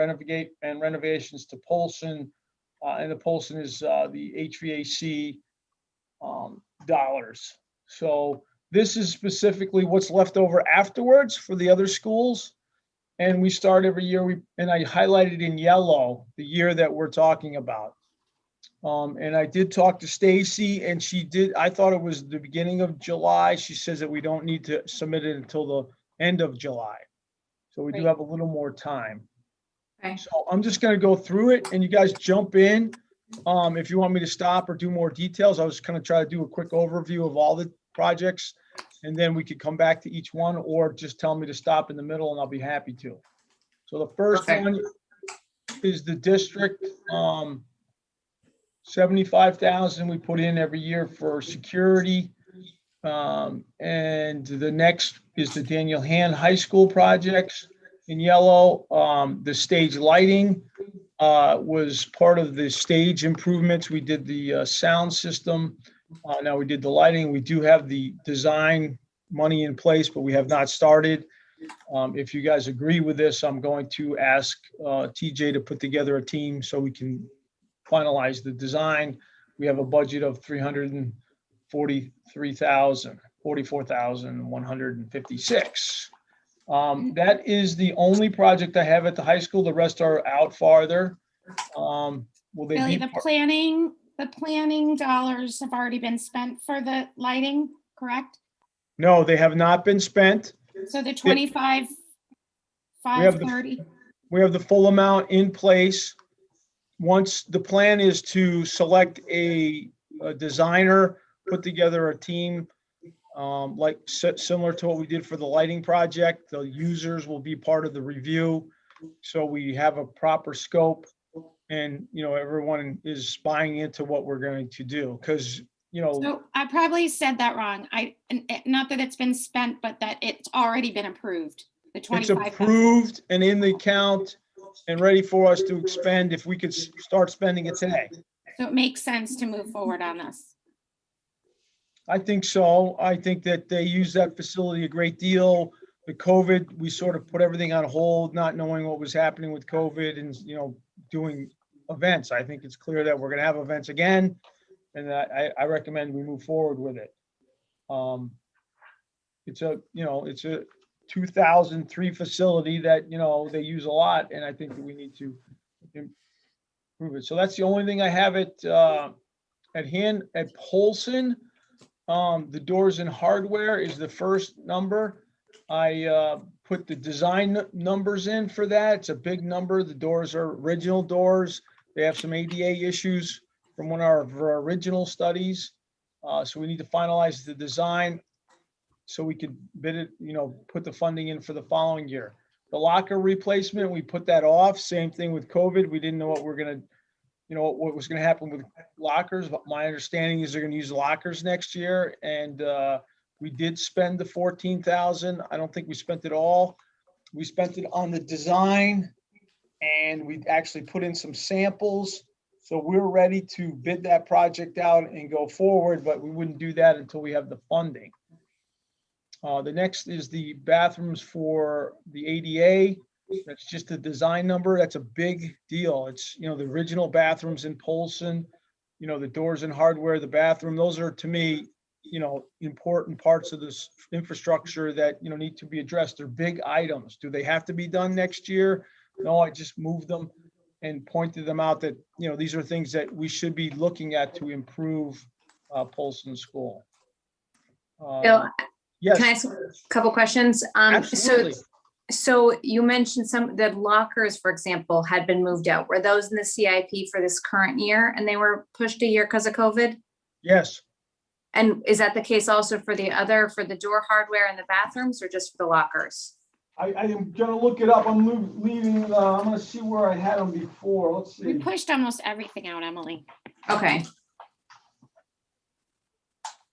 renovations to Polson. And the Polson is the HVAC dollars. So this is specifically what's left over afterwards for the other schools. And we start every year, and I highlighted in yellow the year that we're talking about. And I did talk to Stacy, and I thought it was the beginning of July. She says that we don't need to submit it until the end of July. So we do have a little more time. Okay. So I'm just going to go through it, and you guys jump in. If you want me to stop or do more details, I was going to try to do a quick overview of all the projects, and then we could come back to each one, or just tell me to stop in the middle and I'll be happy to. So the first one is the district, 75,000 we put in every year for security. And the next is the Daniel Hand High School projects in yellow. The stage lighting was part of the stage improvements. We did the sound system. Now we did the lighting. We do have the design money in place, but we have not started. If you guys agree with this, I'm going to ask TJ to put together a team so we can finalize the design. We have a budget of $44,156. That is the only project I have at the high school. The rest are out farther. Will they Billy, be? the planning dollars have already been spent for the lighting, correct? No, they have not been spent. So the 25, have the- 530. We have the full amount in place. Once the plan is to select a designer, put together a team, similar to what we did for the lighting project. The users will be part of the review. So we have a proper scope, and, everyone is buying into what we're going to do. Because, So I probably said that wrong. Not that it's been spent, but that it's already been approved. The it's 25. approved and in the account and ready for us to expend if we could start spending it today. So it makes sense to move forward on this. I think so. I think that they use that facility a great deal. The COVID, we sort of put everything on hold, not knowing what was happening with COVID and, doing events. I think it's clear that we're going to have events again, and I recommend we move forward with it. It's a 2003 facility that, they use a lot, and I think that we need to improve it. So that's the only thing I have at hand. At Polson, the doors and hardware is the first number. I put the design numbers in for that. It's a big number. The doors are original doors. They have some ADA issues from one of our original studies. So we need to finalize the design so we could bid it, put the funding in for the following year. The locker replacement, we put that off. Same thing with COVID. We didn't know what what was going to happen with lockers, but my understanding is they're going to use lockers next year. And we did spend the $14,000. I don't think we spent it all. We spent it on the design, and we actually put in some samples. So we're ready to bid that project out and go forward, but we wouldn't do that until we have the funding. The next is the bathrooms for the ADA. That's just a design number. That's a big deal. It's, the original bathrooms in Polson, the doors and hardware, the bathroom, those are, to me, important parts of this infrastructure that, need to be addressed. They're big items. Do they have to be done next year? No, I just moved them and pointed them out that, these are things that we should be looking at to improve Polson School. Bill, Yes. can I ask a couple questions? Absolutely. So you mentioned the lockers, for example, had been moved out. Were those in the CIP for this current year and they were pushed a year because of COVID? Yes. And is that the case also for the door hardware in the bathrooms, or just for the lockers? I am gonna look it up. I'm leaving, I'm gonna see where I had them before. Let's We see. pushed almost everything out, Emily. Okay.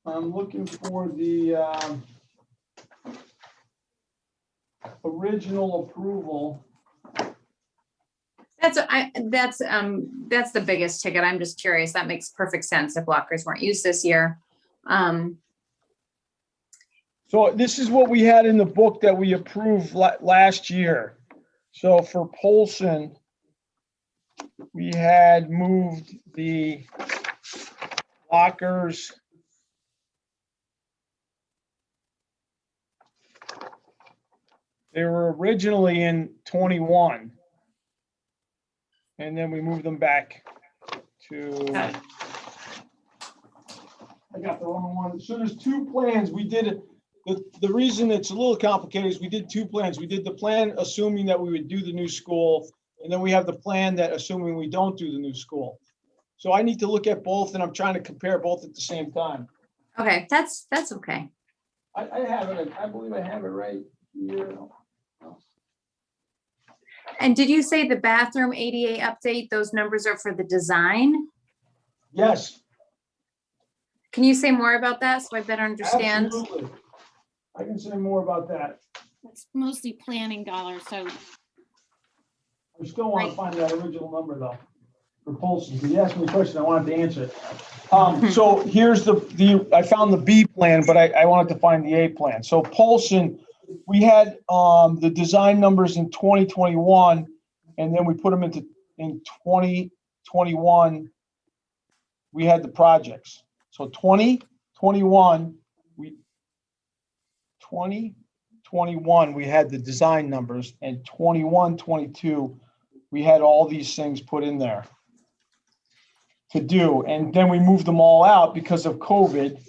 I'm looking for the original approval. That's the biggest ticket. I'm just curious. That makes perfect sense if lockers weren't used this year. So this is what we had in the book that we approved last year. So for Polson, we had moved the lockers. They were originally in 21. And then we moved them back to, Got it. I got the wrong one. So there's two plans. We did, the reason it's a little complicated is we did two plans. We did the plan assuming that we would do the new school, and then we have the plan that assuming we don't do the new school. So I need to look at both, and I'm trying to compare both at the same time. Okay, that's okay. I have it, I believe I have it right here. And did you say the bathroom ADA update, those numbers are for the design? Yes, Can you say more about that so I better understand? absolutely. I can say more about that. It's mostly planning dollars, so I still want to find that original number though, for Polson, because you asked me a question, I wanted to answer it. So here's I found the B plan, but I wanted to find the A plan. So Polson, we had, the design numbers in 2021, and then we put them in 2021, we had the projects. So 2021, we had the design numbers, and 21, 22, we had all these things put in there to do. And then we moved them all out because of COVID.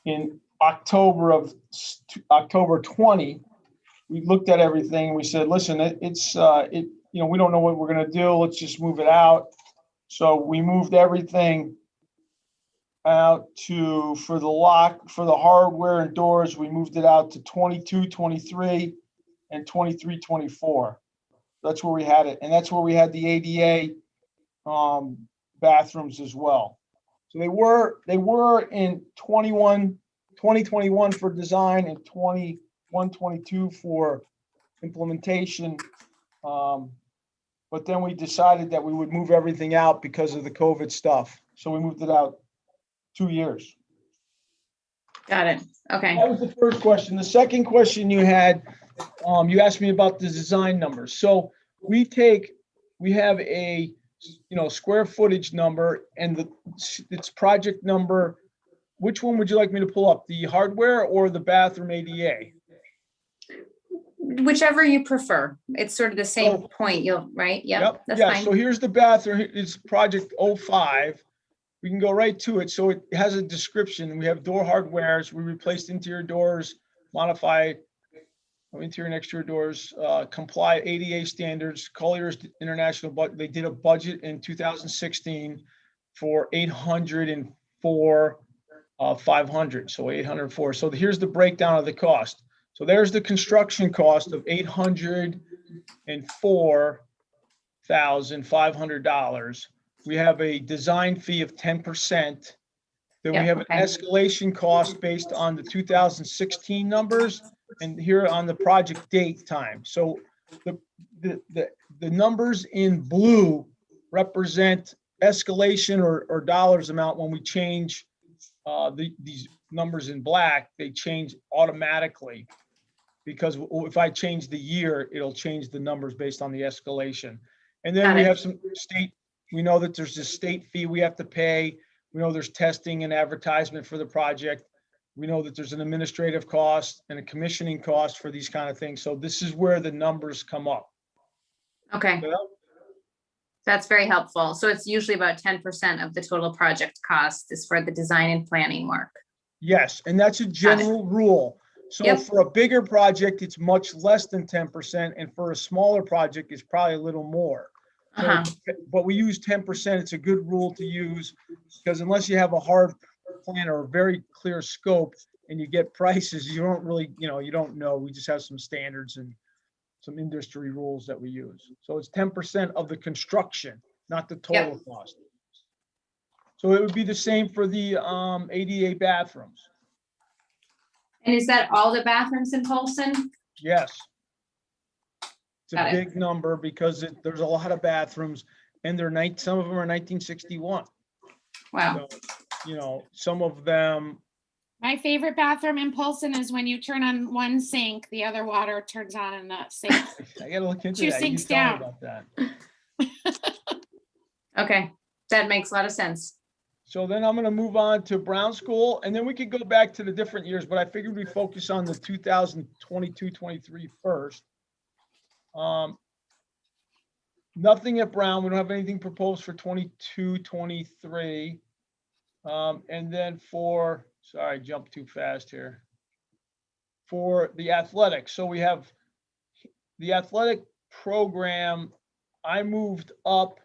In October 20, we looked at everything. We said, listen, we don't know what we're going to do. Let's just move it out. So we moved everything out for the hardware and doors, we moved it out to 22, 23, and 23, 24. That's where we had it. And that's where we had the ADA bathrooms as well. So they were in 2021 for design and 21, 22 for implementation. But then we decided that we would move everything out because of the COVID stuff. So we moved it out 2 years. Got it. Okay. That was the first question. The second question you had, you asked me about the design numbers. So we have a, square footage number, and it's project number. Which one would you like me to pull up? The hardware or the bathroom ADA? Whichever you prefer. It's sort of the same point. Right? Yep. That's Yeah, fine. so here's the bathroom. It's project 05. We can go right to it. So it has a description. We have door hardwares. We replaced interior doors, modified interior and exterior doors, comply ADA standards, Colliers International, but they did a budget in 2016 for 804, 500. So 804. So here's the breakdown of the cost. So there's the construction cost of $804,500. We have a design fee of 10%. Then we have an escalation cost based on the 2016 numbers and here on the project date time. So the numbers in blue represent escalation or dollars amount. When we change these numbers in black, they change automatically, because if I change the year, it'll change the numbers based on the escalation. And then we have some state. We know that there's this state fee we have to pay. We know there's testing and advertisement for the project. We know that there's an administrative cost and a commissioning cost for these kind of things. So this is where the numbers come up. Okay. That's very helpful. So it's usually about 10% of the total project cost is for the design and planning work. Yes, and that's a general rule. So for a bigger project, it's much less than 10%. And for a smaller project, it's probably a little more. So, but we use 10%. It's a good rule to use, because unless you have a hard plan or a very clear scope and you get prices, you don't really, you don't know. We just have some standards and some industry rules that we use. So it's 10% of the construction, not the total cost. So it would be the same for the ADA bathrooms. And is that all the bathrooms in Polson? Yes. It's a big number because there's a lot of bathrooms, and some of them are 1961. Wow. So, some of them My favorite bathroom in Polson is when you turn on one sink, the other water turns on in the sink. I gotta look into Two that. You sinks tell me down. about that. Okay, that makes a lot of sense. So then I'm gonna move on to Brown School, and then we could go back to the different years, but I figured we focus on the 2022-23 first. Nothing at Brown. We don't have anything proposed for 22-23. And then for, sorry, I jumped too fast here. For the athletics, so we have the athletic program. I moved up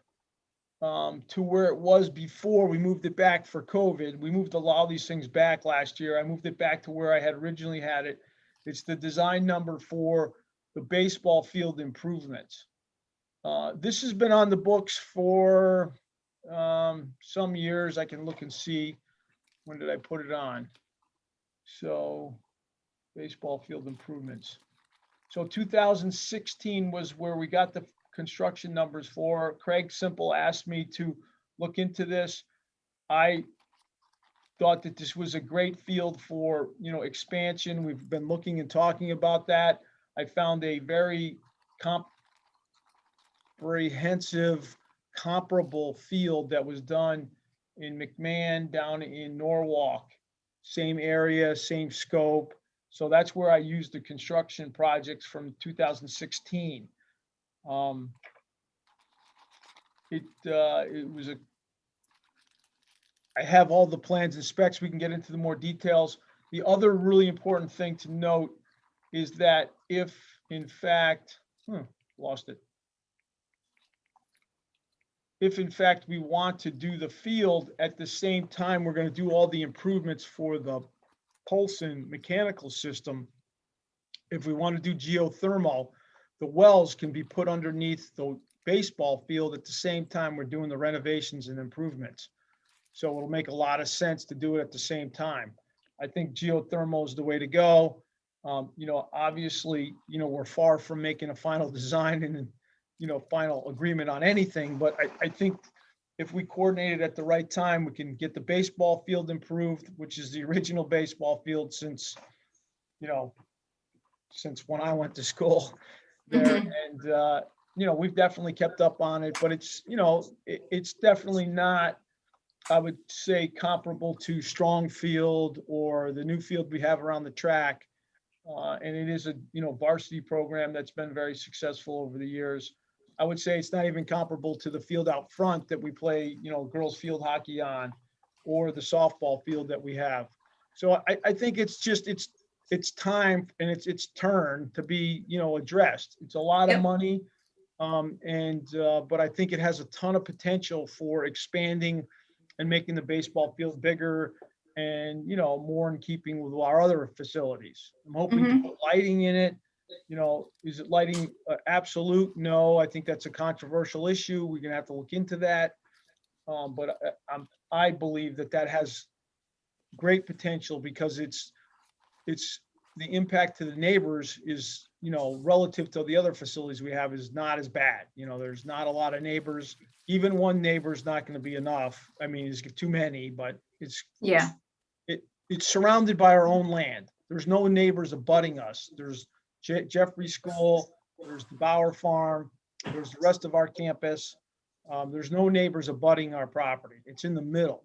to where it was before. We moved it back for COVID. We moved a lot of these things back last year. I moved it back to where I had originally had it. It's the design number for the baseball field improvements. This has been on the books for some years. I can look and see, when did I put it on? So baseball field improvements. So 2016 was where we got the construction numbers for. Craig Simple asked me to look into this. I thought that this was a great field for, expansion. We've been looking and talking about that. I found a very comprehensive, comparable field that was done in McMahon down in Norwalk. Same area, same scope. So that's where I used the construction projects from 2016. It was I have all the plans and specs. We can get into the more details. The other really important thing to note is that if in fact, lost it. If in fact we want to do the field at the same time, we're going to do all the improvements for the Polson mechanical system. If we want to do geothermal, the wells can be put underneath the baseball field at the same time we're doing the renovations and improvements. So it'll make a lot of sense to do it at the same time. I think geothermal is the way to go. Obviously, we're far from making a final design and, final agreement on anything, but I think if we coordinate it at the right time, we can get the baseball field improved, which is the original baseball field since when I went to school there. And, we've definitely kept up on it, but it's, it's definitely not, I would say, comparable to Strong Field or the new field we have around the track. And it is a, varsity program that's been very successful over the years. I would say it's not even comparable to the field out front that we play, girls field hockey on, or the softball field that we have. So I think it's just, it's time and it's turn to be, addressed. It's a lot of Yep. money. But I think it has a ton of potential for expanding and making the baseball field bigger and, more in keeping with our other facilities. I'm hoping to put lighting in it. Is it lighting absolute? No, I think that's a controversial issue. We're gonna have to look into that. But I believe that has great potential because it's the impact to the neighbors is, relative to the other facilities we have is not as bad. There's not a lot of neighbors. Even one neighbor is not going to be enough. I mean, it's too many, but it's surrounded by our own land. There's no neighbors abutting us. There's Jeffrey School, there's the Bauer Farm, there's the rest of our campus. There's no neighbors abutting our property. It's in the middle.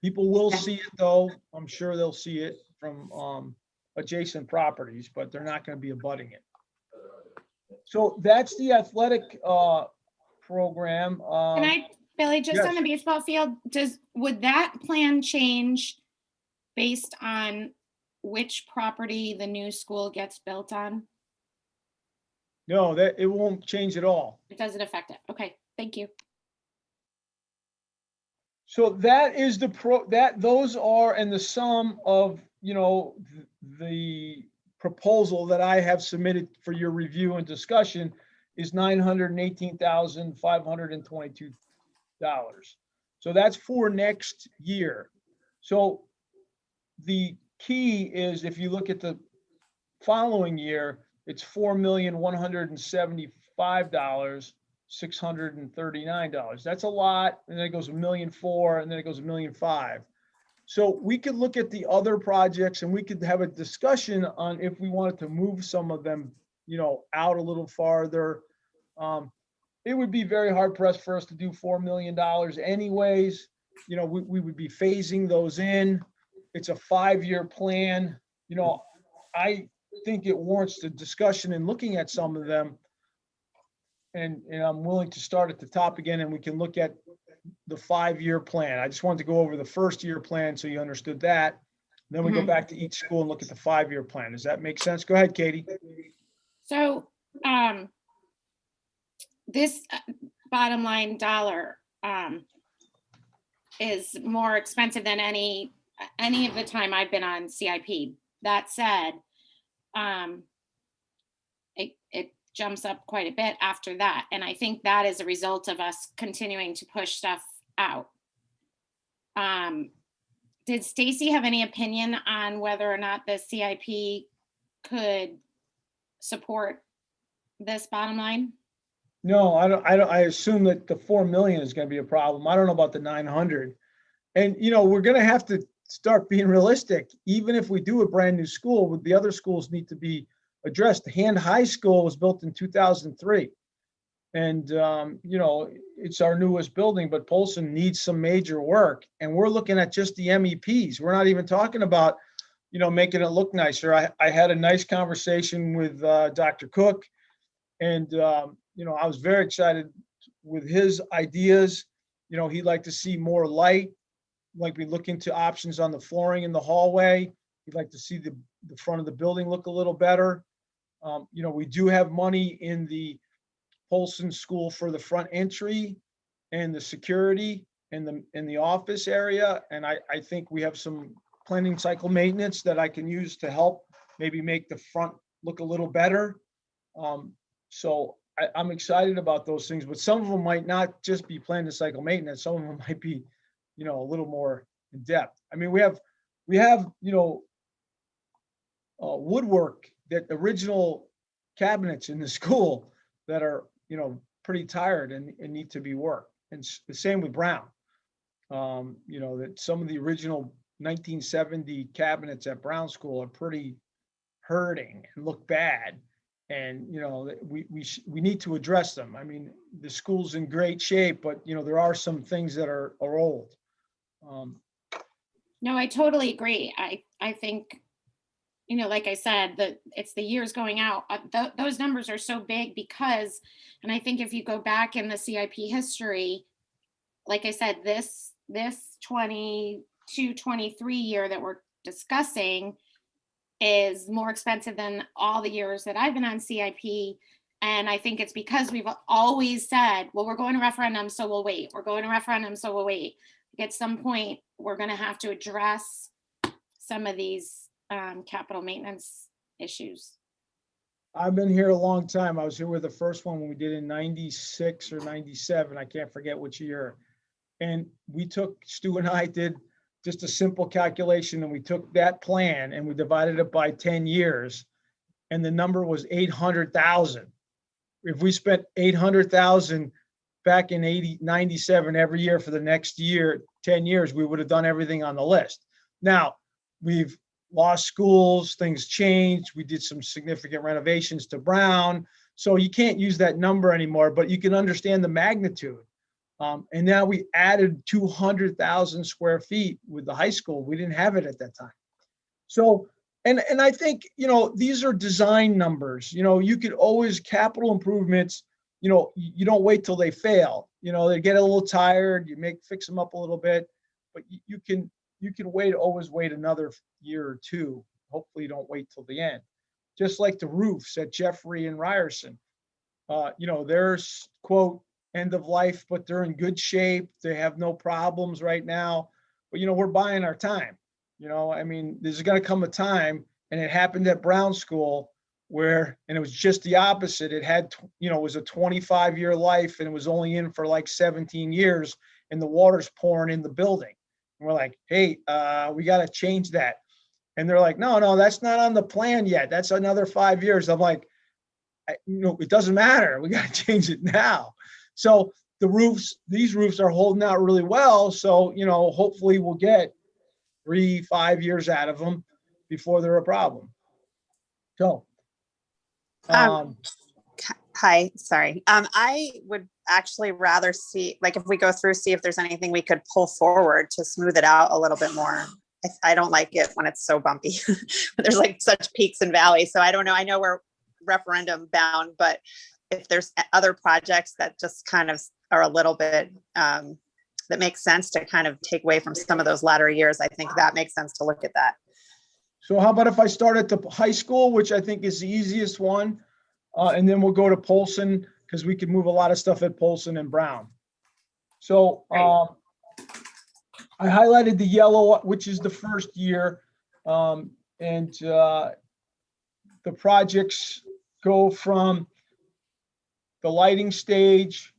People will see it though. I'm sure they'll see it from adjacent properties, but they're not going to be abutting it. So that's the athletic program. Billy, just yes. on the baseball field, would that plan change based on which property the new school gets built on? No, that it won't change at all. It doesn't affect it. Okay, thank you. So that is those are, and the sum of, the proposal that I have submitted for your review and discussion is $918,522. So that's for next year. So the key is, if you look at the following year, it's $4,175,639. That's a lot. And then it goes $1,004,000, and then it goes $1,005,000. So we could look at the other projects and we could have a discussion on if we wanted to move some of them, out a little farther. It would be very hard pressed for us to do $4 million anyways. We would be phasing those in. It's a 5-year plan. I think it warrants the discussion and looking at some of them. And I'm willing to start at the top again, and we can look at the 5-year plan. I just wanted to go over the first year plan so you understood that. Then we go back to each school and look at the 5-year plan. Does that make sense? Go ahead, Katie. So, this bottom line dollar, is more expensive than any of the time I've been on CIP. That said, it jumps up quite a bit after that. And I think that is a result of us continuing to push stuff out. Did Stacy have any opinion on whether or not the CIP could support this bottom line? No, I don't. I assume that the 4 million is going to be a problem. I don't know about the 900. And, we're going to have to start being realistic. Even if we do a brand new school, the other schools need to be addressed. Hand High School was built in 2003. And, it's our newest building, but Polson needs some major work. And we're looking at just the MEPs. We're not even talking about, making it look nicer. I had a nice conversation with Dr. Cook, and, I was very excited with his ideas. He'd like to see more light, like we look into options on the flooring in the hallway. He'd like to see the front of the building look a little better. We do have money in the Polson School for the front entry and the security in the office area. And I think we have some planning cycle maintenance that I can use to help maybe make the front look a little better. So I'm excited about those things, but some of them might not just be planning cycle maintenance. Some of them might be, a little more in depth. I mean, we have woodwork, that original cabinets in the school that are, pretty tired and need to be worked. And the same with Brown. That some of the original 1970 cabinets at Brown School are pretty hurting and look bad. And, we need to address them. I mean, the school's in great shape, but, there are some things that are old. No, I totally agree. I think, like I said, that it's the years going out. Those numbers are so big because, and I think if you go back in the CIP history, like I said, this 22-23 year that we're discussing is more expensive than all the years that I've been on CIP. And I think it's because we've always said, well, we're going to referendum, so we'll wait. We're going to referendum, so we'll wait. At some point, we're going to have to address some of these capital maintenance issues. I've been here a long time. I was here with the first one when we did in 96 or 97. I can't forget which year. And Stu and I did just a simple calculation, and we took that plan and we divided it by 10 years. And the number was 800,000. If we spent 800,000 back in 97 every year for the next year, 10 years, we would have done everything on the list. Now, we've lost schools, things changed. We did some significant renovations to Brown. So you can't use that number anymore, but you can understand the magnitude. And now we added 200,000 square feet with the high school. We didn't have it at that time. So, and I think, these are design numbers. You could always capital improvements, you don't wait till they fail. They get a little tired, fix them up a little bit, but you can always wait another year or two. Hopefully you don't wait till the end. Just like the roofs at Jeffrey and Ryerson. There's quote, end of life, but they're in good shape. They have no problems right now. But, we're buying our time. There's going to come a time, and it happened at Brown School and it was just the opposite. It had, it was a 25-year life, and it was only in for like 17 years, and the water's pouring in the building. And we're like, hey, we got to change that. And they're like, no, that's not on the plan yet. That's another 5 years. I'm like, it doesn't matter. We got to change it now. So these roofs are holding out really well. So, hopefully we'll get, 3-5 years out of them before they're a problem. So, Um, Hi, sorry. I would actually rather see, like, if we go through, see if there's anything we could pull forward to smooth it out a little bit more. I don't like it when it's so bumpy. There's like such peaks and valleys. So I don't know. I know we're referendum bound, but if there's other projects that just kind of are a little bit, that makes sense to kind of take away from some of those latter years, I think that makes sense to look at that. so how about if I start at the high school, which I think is the easiest one, and then we'll go to Polson, because we can move a lot of stuff at Polson and Brown. So I highlighted the yellow, which is the first year, and the projects go from the lighting stage,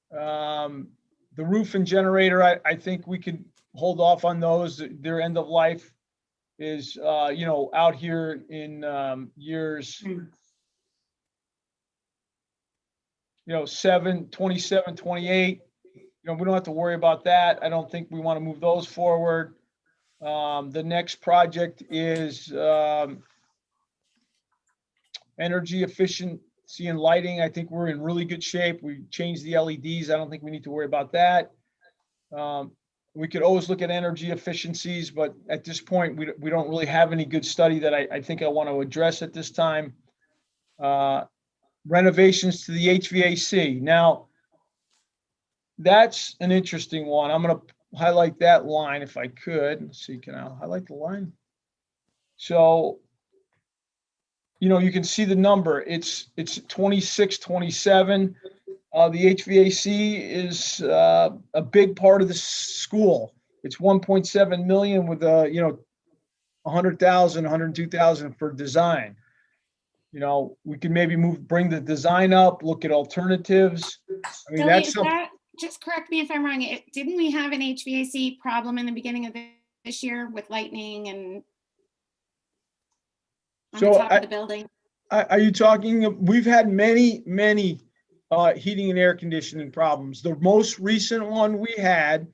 the roof and generator. I think we could hold off on those. Their end of life is, out here in years, 27, 28. We don't have to worry about that. I don't think we want to move those forward. The next project is energy efficiency and lighting. I think we're in really good shape. We changed the LEDs. I don't think we need to worry about that. We could always look at energy efficiencies, but at this point, we don't really have any good study that I think I want to address at this time. Renovations to the HVAC. Now, that's an interesting one. I'm going to highlight that line if I could. Let's see, can I highlight the line? So, you can see the number. It's 26, 27. The HVAC is a big part of the school. It's 1.7 million with 100,000, 102,000 for design. We can maybe bring the design up, look at alternatives. I mean, Billy, that's just correct me if I'm wrong. Didn't we have an HVAC problem in the beginning of this year with lightning and on the top of the building? Are you talking? We've had many heating and air conditioning problems. The most recent one we had,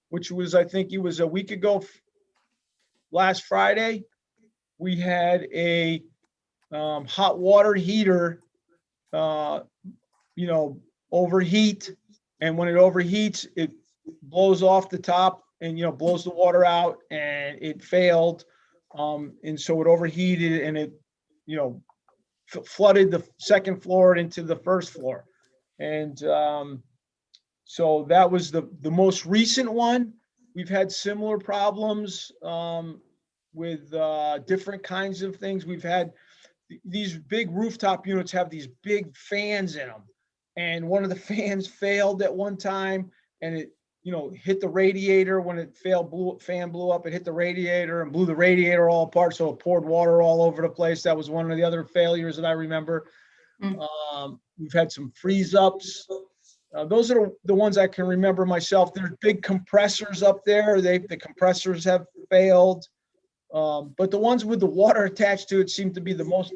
which was, I think it was a week ago, last Friday, we had a hot water heater, overheat. And when it overheats, it blows off the top and, blows the water out, and it failed. And so it overheated and it, flooded the second floor into the first floor. And so that was the most recent one. We've had similar problems with different kinds of things. We've had these big rooftop units have these big fans in them. And one of the fans failed at one time, and it, hit the radiator. When it failed, fan blew up, it hit the radiator and blew the radiator all apart. So it poured water all over the place. That was one of the other failures that I remember. We've had some freeze ups. Those are the ones I can remember myself. There's big compressors up there. The compressors have failed. But the ones with the water attached to it seem to be the most,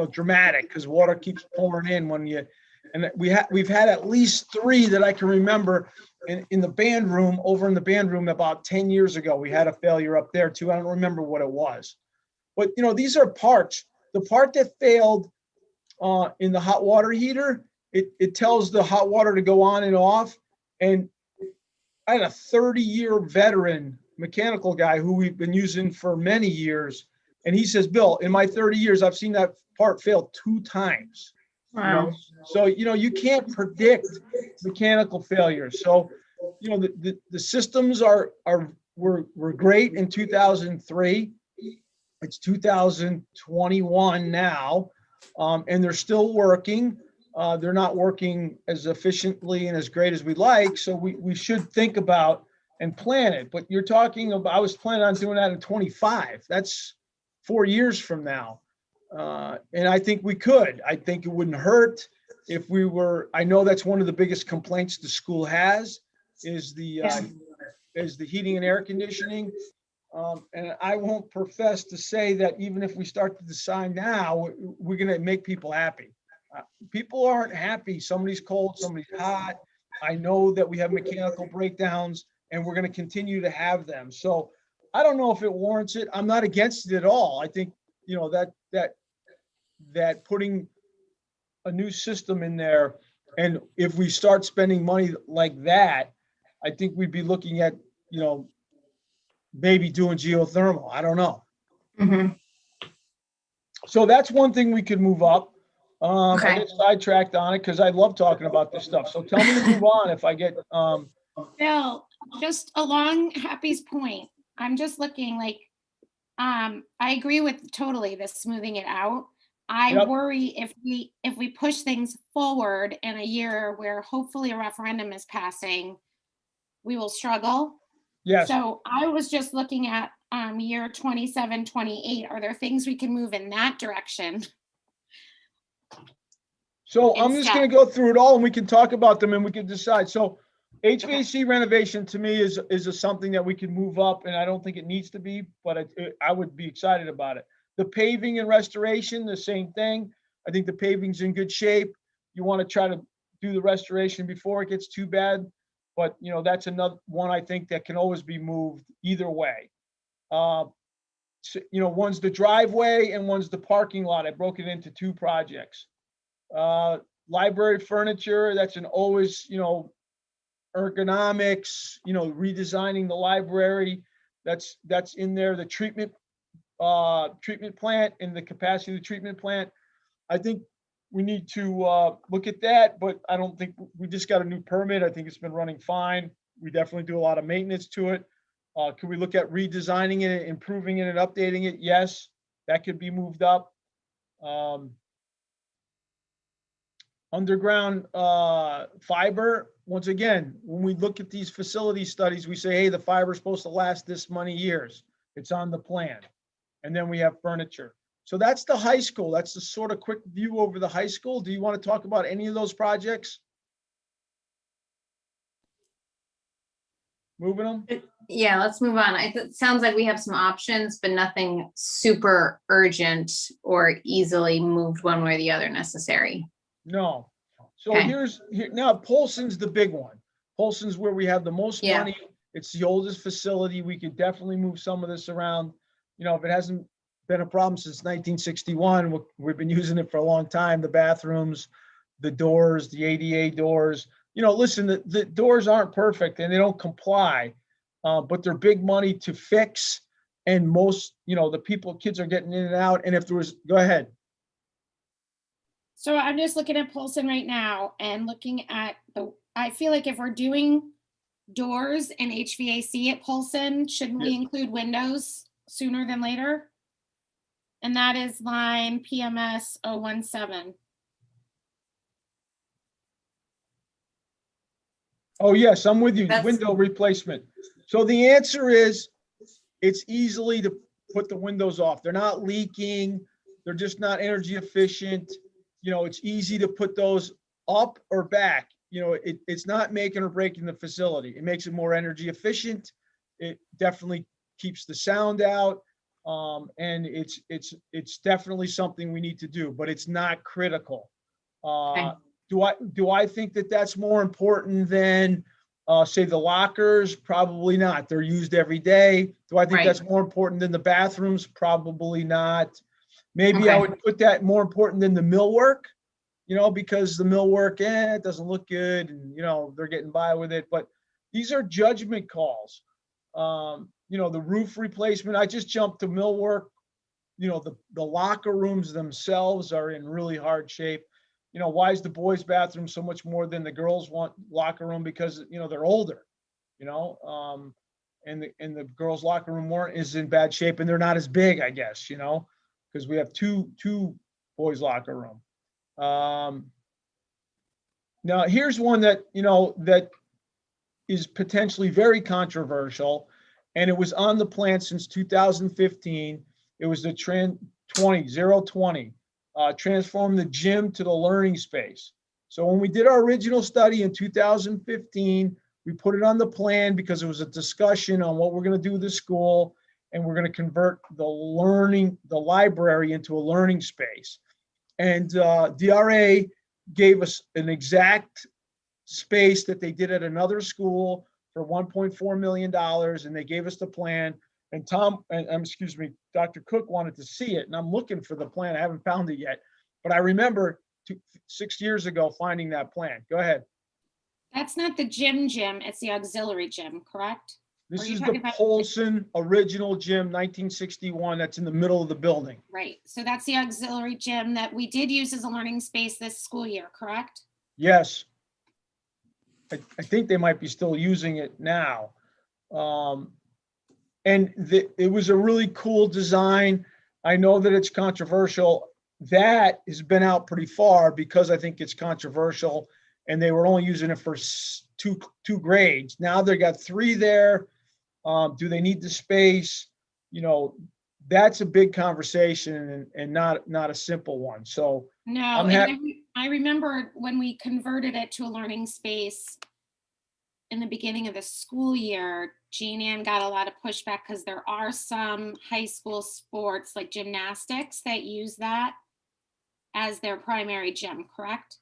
dramatic, because water keeps pouring in and we've had at least 3 that I can remember in the band room, over in the band room about 10 years ago. We had a failure up there too. I don't remember what it was, but these are parts. The part that failed in the hot water heater, it tells the hot water to go on and off. And I had a 30-year veteran mechanical guy who we've been using for many years. And he says, Bill, in my 30 years, I've seen that part fail 2 times. Wow. So, you can't predict mechanical failures. So, the systems were great in 2003. It's 2021 now, and they're still working. They're not working as efficiently and as great as we'd like. So we should think about and plan it. But you're talking about, I was planning on doing that in 25. That's 4 years from now. And I think we could. I think it wouldn't hurt if we were. I know that's one of the biggest complaints the school has is the heating and air conditioning. And I won't profess to say that even if we start to design now, we're going to make people happy. People aren't happy. Somebody's cold, somebody's hot. I know that we have mechanical breakdowns, and we're going to continue to have them. So I don't know if it warrants it. I'm not against it at all. I think, you know, that putting a new system in there, and if we start spending money like that, I think we'd be looking at, you know, maybe doing geothermal. I don't know. Mhm. So that's one thing we could move up. I Okay. get sidetracked on it because I love talking about this stuff. So tell me to move on if I get, Bill, just along Happy's point, I'm just looking like, I agree with totally the smoothing it out. I Yep. worry if we push things forward in a year where hopefully a referendum is passing, we will struggle. yes. So I was just looking at year 27, 28. Are there things we can move in that direction? So I'm just gonna Instead. go through it all and we can talk about them and we can decide. So HVAC renovation to me is something that we can move up, and I don't think it needs to be, but I would be excited about it. The paving and restoration, the same thing. I think the paving's in good shape. You want to try to do the restoration before it gets too bad. But, you know, that's another one I think that can always be moved either way. So, you know, one's the driveway and one's the parking lot. I broke it into two projects. Library furniture, that's an always, you know, ergonomics, you know, redesigning the library, that's in there. The treatment plant and the capacity of the treatment plant. I think we need to look at that, but I don't think we just got a new permit. I think it's been running fine. We definitely do a lot of maintenance to it. Could we look at redesigning it, improving it and updating it? Yes, that could be moved up. Underground fiber, once again, when we look at these facility studies, we say, hey, the fiber is supposed to last this many years. It's on the plan. And then we have furniture. So that's the high school. That's the sort of quick view over the high school. Do you want to talk about any of those projects? Moving them? Yeah, let's move on. It sounds like we have some options, but nothing super urgent or easily moved one way or the other necessary. No. So Okay. here now Polson's the big one. Polson's where we have the most Yeah. money. It's the oldest facility. We could definitely move some of this around. You know, if it hasn't been a problem since 1961, we've been using it for a long time. The bathrooms, the doors, the ADA doors. You know, listen, the doors aren't perfect and they don't comply, but they're big money to fix. And most, you know, kids are getting in and out. And if there was, go ahead. So I'm just looking at Polson right now and looking at I feel like if we're doing doors and HVAC at Polson, shouldn't we include windows sooner than later? And that is line PMS 017. Oh, yes, I'm with you. That's- Window replacement. So the answer is, it's easily to put the windows off. They're not leaking. They're just not energy efficient. You know, it's easy to put those up or back. You know, it's not making or breaking the facility. It makes it more energy efficient. It definitely keeps the sound out. And it's definitely something we need to do, but it's not critical. Okay. Do I think that that's more important than, say, the lockers? Probably not. They're used every day. Do I think Right. that's more important than the bathrooms? Probably not. Maybe I Okay. would put that more important than the millwork, you know, because the millwork, it doesn't look good and, you know, they're getting by with it. But these are judgment calls. You know, the roof replacement, I just jumped to millwork. You know, the locker rooms themselves are in really hard shape. You know, why is the boys' bathroom so much more than the girls' locker room? Because, you know, they're older, you know, and the girls' locker room is in bad shape and they're not as big, I guess, you know, because we have two boys' locker room. Now here's one that, you know, that is potentially very controversial, and it was on the plan since 2015. It was the 020, transform the gym to the learning space. So when we did our original study in 2015, we put it on the plan because it was a discussion on what we're going to do with the school, and we're going to convert the library into a learning space. And DRA gave us an exact space that they did at another school for $1.4 million, and they gave us the plan. And Tom, and excuse me, Dr. Cook wanted to see it, and I'm looking for the plan. I haven't found it yet. But I remember 6 years ago finding that plan. Go ahead. That's not the gym, it's the auxiliary gym, correct? This Are you is talking the about- Polson original gym, 1961. That's in the middle of the building. Right, so that's the auxiliary gym that we did use as a learning space this school year, correct? Yes. I think they might be still using it now. And it was a really cool design. I know that it's controversial. That has been out pretty far because I think it's controversial, and they were only using it for two grades. Now they got 3 there. Do they need the space? You know, that's a big conversation and not a simple one. So No, I'm and I remember when we converted it to a learning space in the beginning of the school year, Jean Ann got a lot of pushback because there are some high school sports like gymnastics that use that as their primary gym, correct?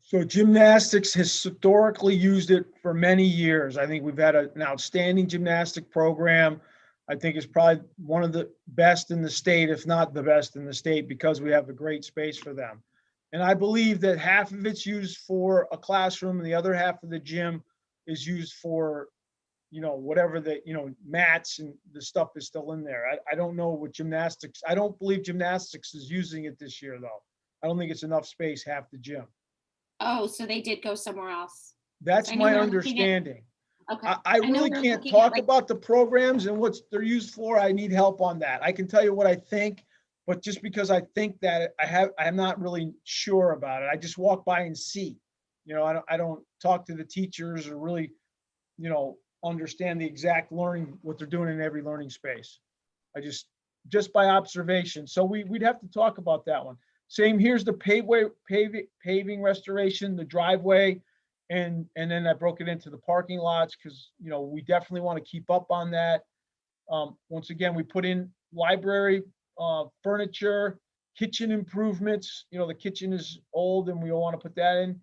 So gymnastics has historically used it for many years. I think we've had an outstanding gymnastic program. I think it's probably one of the best in the state, if not the best in the state, because we have a great space for them. And I believe that half of it's used for a classroom and the other half of the gym is used for, you know, whatever the, you know, mats and the stuff is still in there. I don't know what gymnastics, I don't believe gymnastics is using it this year, though. I don't think it's enough space, half the gym. Oh, so they did go somewhere else. That's I know my we're looking at- understanding. Okay. I know really we're can't looking at, talk like- about the programs and what they're used for. I need help on that. I can tell you what I think, but just because I think that I'm not really sure about it. I just walk by and see. You know, I don't talk to the teachers or really, you know, understand the exact learning, what they're doing in every learning space. I just by observation. So we'd have to talk about that one. Same, here's the paving restoration, the driveway. And then I broke it into the parking lots because, you know, we definitely want to keep up on that. Once again, we put in library, furniture, kitchen improvements. You know, the kitchen is old and we don't want to put that in.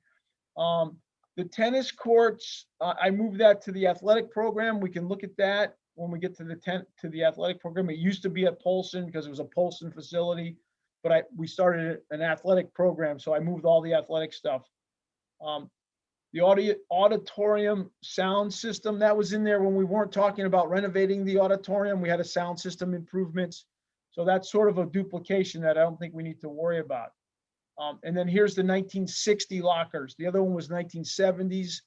The tennis courts, I moved that to the athletic program. We can look at that when we get to the athletic program. It used to be at Polson because it was a Polson facility, but we started an athletic program, so I moved all the athletic stuff. The auditorium sound system, that was in there when we weren't talking about renovating the auditorium. We had a sound system improvements. So that's sort of a duplication that I don't think we need to worry about. And then here's the 1960 lockers. The other one was 1970s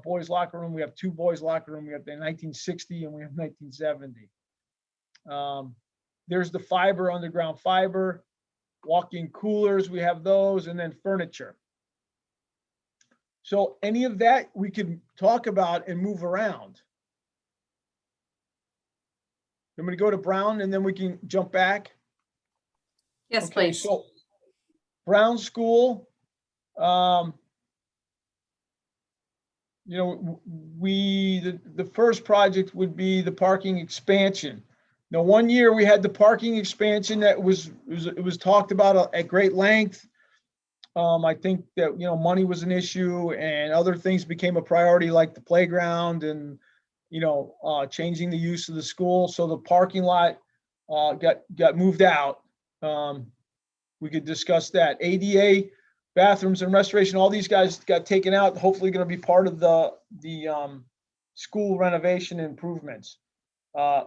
boys locker room. We have 2 boys locker room. We have the 1960 and we have 1970. There's the fiber, underground fiber, walk-in coolers. We have those, and then furniture. So any of that we could talk about and move around. I'm going to go to Brown and then we can jump back. Yes, Okay, please. so Brown School, you know, the first project would be the parking expansion. Now, one year we had the parking expansion that was talked about at great length. I think that, you know, money was an issue and other things became a priority like the playground and, you know, changing the use of the school. So the parking lot got moved out. We could discuss that. ADA, bathrooms and restoration, all these guys got taken out, hopefully going to be part of the school renovation improvements.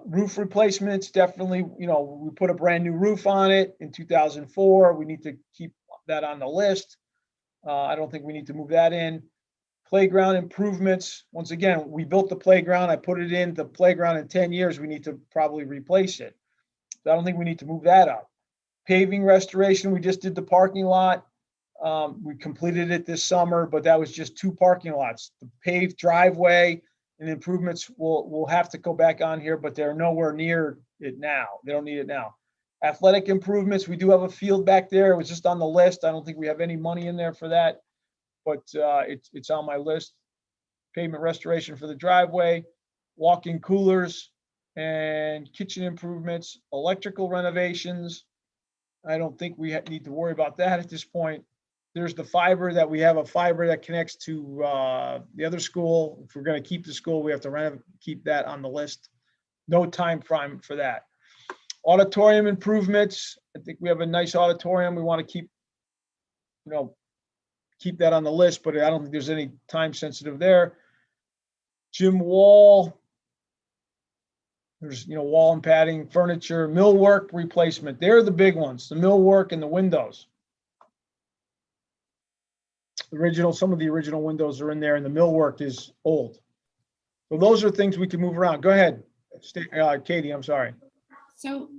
Roof replacements, definitely, you know, we put a brand new roof on it in 2004. We need to keep that on the list. I don't think we need to move that in. Playground improvements. Once again, we built the playground. I put it in the playground in 10 years. We need to probably replace it. So I don't think we need to move that up. Paving restoration. We just did the parking lot. We completed it this summer, but that was just 2 parking lots. The paved driveway and improvements will have to go back on here, but they're nowhere near it now. They don't need it now. Athletic improvements, we do have a field back there. It was just on the list. I don't think we have any money in there for that, but it's on my list. Pavement restoration for the driveway, walk-in coolers and kitchen improvements, electrical renovations. I don't think we need to worry about that at this point. There's the fiber that we have a fiber that connects to the other school. If we're going to keep the school, we have to keep that on the list. no time frame for that. Auditorium improvements, I think we have a nice auditorium. We want to keep, keep that on the list, but I don't think there's any time sensitive there. Gym wall. There's, wall and padding, furniture, millwork replacement. They're the big ones, the millwork and the windows. Some of the original windows are in there and the millwork is old. So those are things we can move around. Go ahead, Katie, I'm sorry. So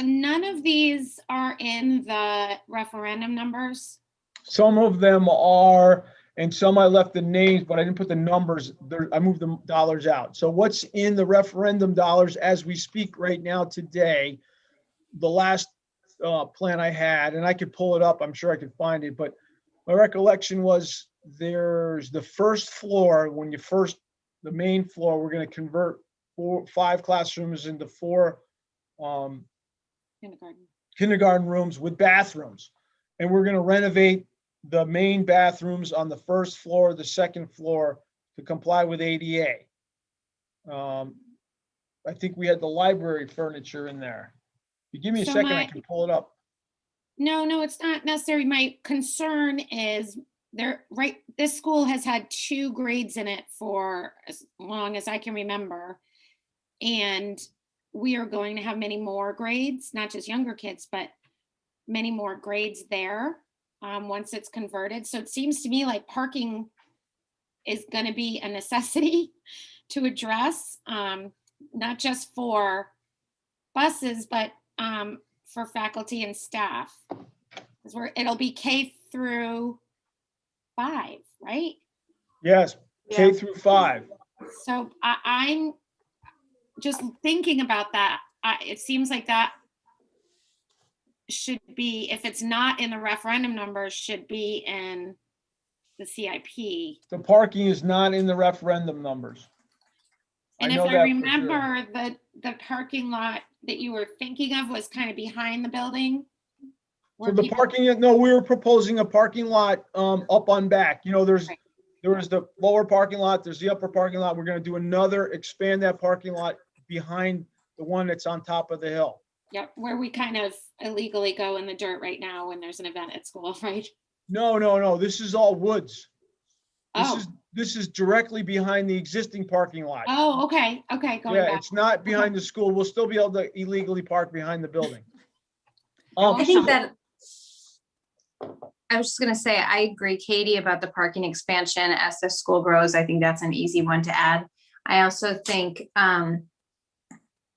none of these are in the referendum numbers. Some of them are, and some I left the names, but I didn't put the numbers there. I moved the dollars out. So what's in the referendum dollars as we speak right now today, the last plan I had, and I could pull it up, I'm sure I could find it, but my recollection was there's the first floor, the main floor, we're going to convert 5 classrooms into 4 kindergarten rooms with bathrooms. And we're going to renovate the main bathrooms on the first floor, the second floor to comply with ADA. I think we had the library furniture in there. If you give me a So second, I can pull it up. No, it's not necessary. My concern is this school has had 2 grades in it for as long as I can remember. And we are going to have many more grades, not just younger kids, but many more grades there once it's converted. So it seems to me like parking is going to be a necessity to address, not just for buses, but for faculty and staff. Because it'll be K through 5, right? Yes, K through 5. So I'm just thinking about that. It seems like that should be, if it's not in the referendum numbers, should be in the CIP. The parking is not in the referendum numbers. And if know I that for remember, the parking lot that you were thinking of was kind of behind the building. So the parking, no, we were proposing a parking lot up on back. There was the lower parking lot, there's the upper parking lot. We're going to do expand that parking lot behind the one that's on top of the hill. Yep, where we kind of illegally go in the dirt right now when there's an event at school, right? No. This is all woods. Oh. This is directly behind the existing parking lot. Oh, okay. Going Yeah, back. it's not behind the school. We'll still be able to illegally park behind the building. I think that, I was just gonna say, I agree, Katie, about the parking expansion as the school grows. I think that's an easy one to add. I also think,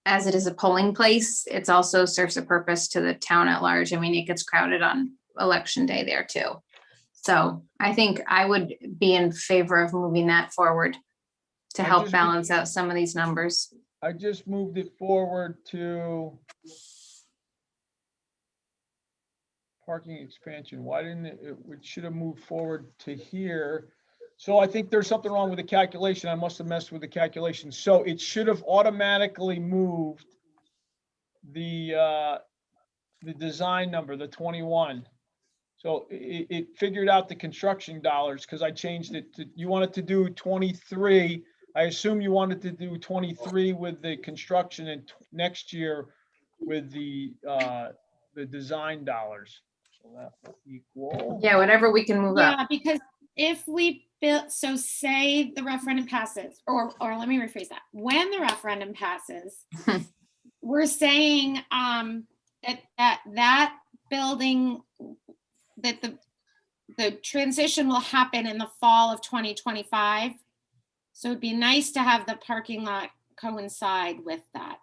as it is a polling place, it's also serves a purpose to the town at large. I mean, it gets crowded on election day there too. So I think I would be in favor of moving that forward to help balance out some of these numbers. I just moved it forward to parking expansion. Why didn't it should have moved forward to here. So I think there's something wrong with the calculation. I must have messed with the calculation. So it should have automatically moved the design number, the 21. So it figured out the construction dollars because I changed it to, you wanted to do 23. I assume you wanted to do 23 with the construction and next year with the design dollars. So that will equal. Yeah, whatever we can move up. Yeah, because if we build, so say the referendum passes, or let me rephrase that. When the referendum passes, we're saying that building, that the transition will happen in the fall of 2025. So it'd be nice to have the parking lot coincide with that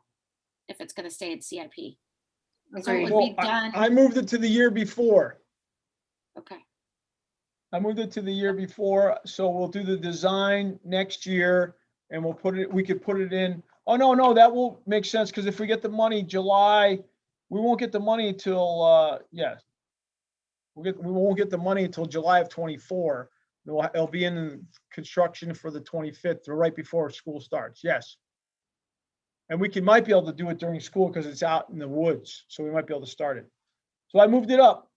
if it's going to stay at CIP. So it would be done. I moved it to the year before. Okay. I moved it to the year before, so we'll do the design next year and we'll put it, we could put it in. Oh, no, that will make sense because if we get the money July, we won't get the money until, we won't get the money until July of 24. It'll be in construction for the 25th, or right before school starts. Yes. And we might be able to do it during school because it's out in the woods. So we might be able to start it. So I moved it up.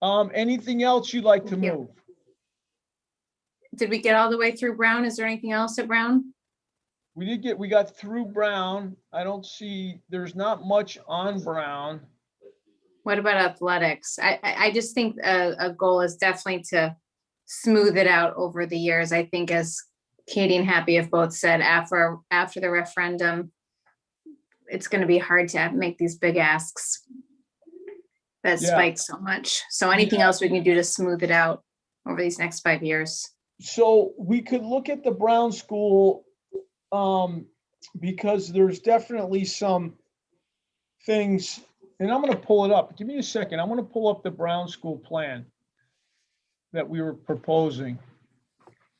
Anything else you'd like to Thank you. move? Did we get all the way through Brown? Is there anything else at Brown? we got through Brown. I don't see, there's not much on Brown. What about athletics? I just think a goal is definitely to smooth it out over the years. I think as Katie and Happy have both said, after the referendum, it's gonna be hard to make these big asks that Yeah. spike so much. So anything else we can do to smooth it out over these next 5 years? So we could look at the Brown School, because there's definitely some things, and I'm gonna pull it up. Give me a second. I'm gonna pull up the Brown School plan that we were proposing.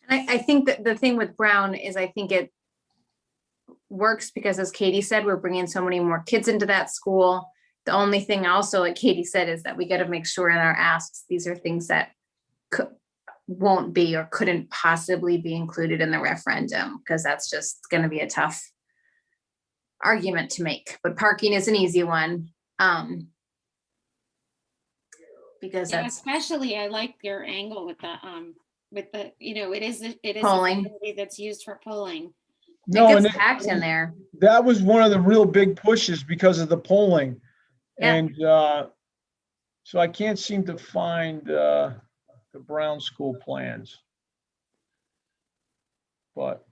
And I think that the thing with Brown is I think it works because, as Katie said, we're bringing so many more kids into that school. The only thing also, like Katie said, is that we got to make sure in our asks, these are things that won't be or couldn't possibly be included in the referendum, because that's just going to be a tough argument to make. But parking is an easy one. Because Yeah, that's especially I like your angle with the, it is a Polling. facility that's used for polling. No, it and gets packed in there. that was one of the real big pushes because of the polling. Yeah. And so I can't seem to find the Brown School plans. But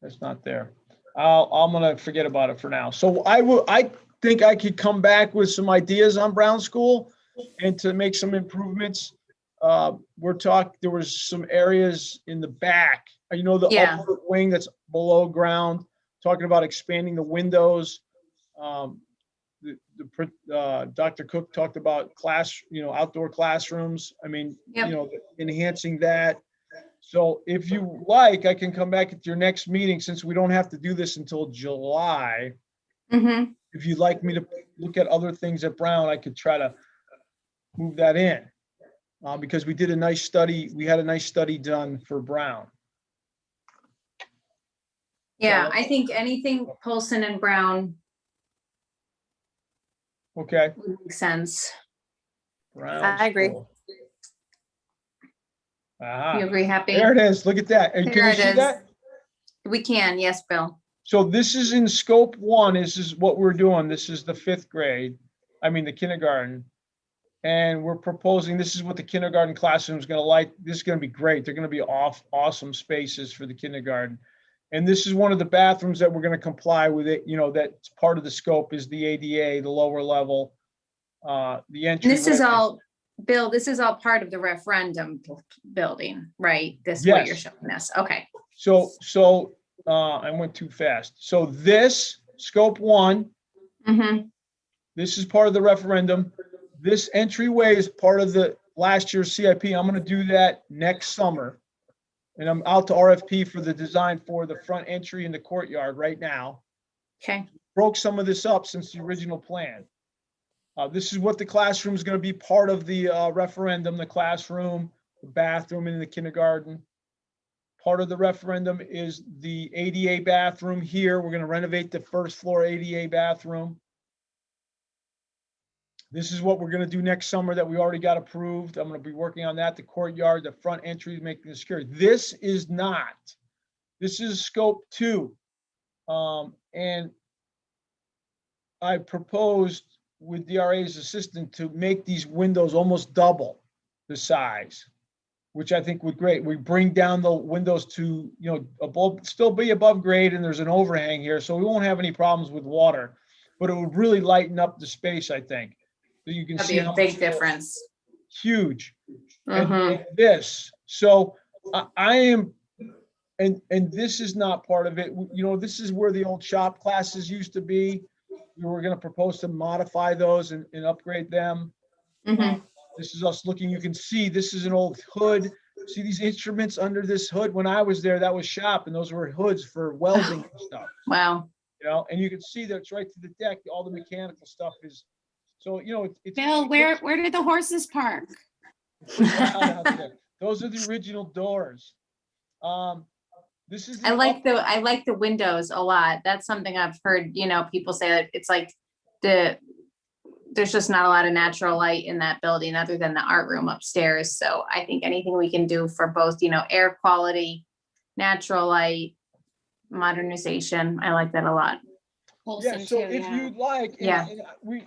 it's not there. I'm gonna forget about it for now. So I think I could come back with some ideas on Brown School and to make some improvements. There was some areas in the back, the Yeah. upper wing that's below ground, talking about expanding the windows. Dr. Cook talked about outdoor classrooms. I mean, Yep. enhancing that. So if you like, I can come back at your next meeting, since we don't have to do this until July. Mm-hmm. If you'd like me to look at other things at Brown, I could try to move that in. Because we had a nice study done for Brown. Yeah, I think anything Polson and Brown Okay. would make sense. Brown I agree. School. You Aha, agree, Happy? there it is. Look at that. And There can you it see is. that? We can, yes, Bill. So this is in scope 1. This is what we're doing. This is the 5th grade. I mean, the kindergarten. And we're proposing, this is what the kindergarten classroom is going to like. This is going to be great. They're going to be awesome spaces for the kindergarten. And this is one of the bathrooms that we're going to comply with it. That's part of the scope is the ADA, the lower level, the entry. This is all, Bill, this is all part of the referendum building, right? This is what you're Yes. showing us. Okay. So I went too fast. So this scope 1, Mm-hmm. this is part of the referendum. This entryway is part of the last year's CIP. I'm going to do that next summer. And I'm out to RFP for the design for the front entry in the courtyard right now. Okay. Broke some of this up since the original plan. This is what the classroom is going to be part of the referendum, the classroom, the bathroom in the kindergarten. Part of the referendum is the ADA bathroom here. We're going to renovate the first floor ADA bathroom. This is what we're going to do next summer that we already got approved. I'm going to be working on that, the courtyard, the front entry, making it secure. This is scope 2. And I proposed with DRA's assistant to make these windows almost double the size, which I think would great. We bring down the windows to, still be above grade, and there's an overhang here, so we won't have any problems with water, but it would really lighten up the space, I think. So you can That'd see be a how big difference. huge. Mm-hmm. And this, so I am, and this is not part of it. This is where the old shop classes used to be. We were going to propose to modify those and upgrade them. Mm-hmm. This is us looking, you can see this is an old hood. See these instruments under this hood? When I was there, that was shop, and those were hoods for welding and stuff, Wow. and you can see that it's right to the deck. All the mechanical stuff is, so, it's. Bill, where did the horses park? Those are the original doors. This is. I like the windows a lot. That's something I've heard, people say that it's like there's just not a lot of natural light in that building other than the art room upstairs. So I think anything we can do for both, air quality, natural light, modernization. I like that a lot. Yeah, Wholesome so too, if yeah. you'd like, Yeah. and we,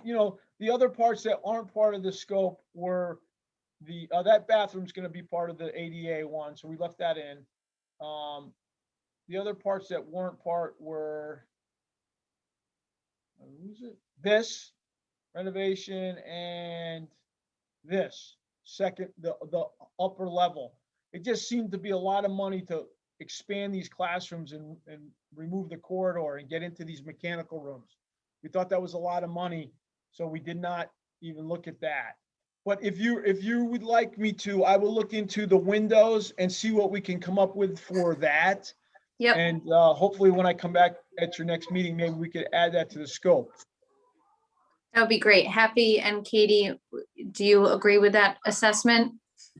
the other parts that aren't part of the scope were that bathroom's gonna be part of the ADA one, so we left that in. The other parts that weren't part were, who's it? This renovation and this second, the upper level. It just seemed to be a lot of money to expand these classrooms and remove the corridor and get into these mechanical rooms. We thought that was a lot of money, so we did not even look at that. But if you would like me to, I will look into the windows and see what we can come up with for that. Yep. And hopefully when I come back at your next meeting, maybe we could add that to the scope. That would be great. Happy and Katie, do you agree with that assessment?